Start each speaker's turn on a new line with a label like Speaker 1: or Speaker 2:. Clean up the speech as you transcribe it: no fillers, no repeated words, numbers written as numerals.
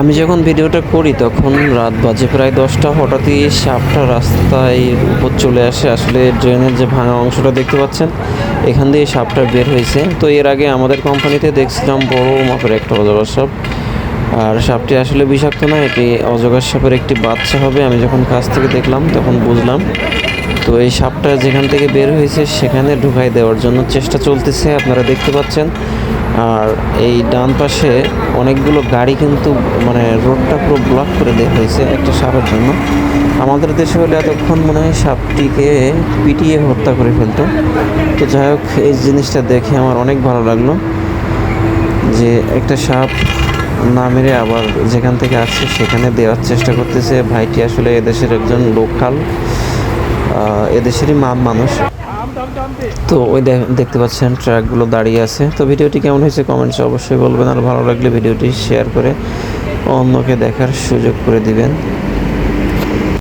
Speaker 1: আমি যখন ভিডিওটা করি তখন রাত বাজে প্রায় 10টা। হঠাৎই সাপটা রাস্তায় উপর চলে আসে। আসলে ড্রেনের যে ভাঙা অংশটা দেখতে পাচ্ছেন, এখান দিয়ে সাপটা বের হয়েছে। তো এর আগে আমাদের কোম্পানিতে দেখছিলাম বড় মাপের একটা অজগর সাপ। আর সাপটি আসলে বিষাক্ত না, এটি অজগর সাপের একটি বাচ্চা হবে। আমি যখন কাছ থেকে দেখলাম তখন বুঝলাম। তো এই সাপটা যেখান থেকে বের হয়েছে সেখানে ঢুকাই দেওয়ার জন্য চেষ্টা চলতেছে, আপনারা দেখতে পাচ্ছেন। আর এই ডান পাশে অনেকগুলো গাড়ি কিন্তু মানে রোডটা পুরো ব্লক করে দেওয়া হয়েছে একটা সাপের জন্য। আমাদের দেশে হলে এতক্ষণ মনে হয় সাপটিকে পিটিয়ে হত্যা করে ফেলতো। তো যাই হোক, এই জিনিসটা দেখে আমার অনেক ভালো লাগলো যে একটা সাপ না মেরে আবার যেখান থেকে আসছে সেখানে দেওয়ার চেষ্টা করতেছে। ভাইটি আসলে এদেশের একজন লোকাল, এদেশেরই মানুষ। তো ওই দেখতে পাচ্ছেন ট্রাকগুলো দাঁড়িয়ে আছে। তো ভিডিওটি কেমন হয়েছে কমেন্টসে অবশ্যই বলবেন, আর ভালো লাগলে ভিডিওটি শেয়ার করে অন্যকে দেখার সুযোগ করে দিবেন।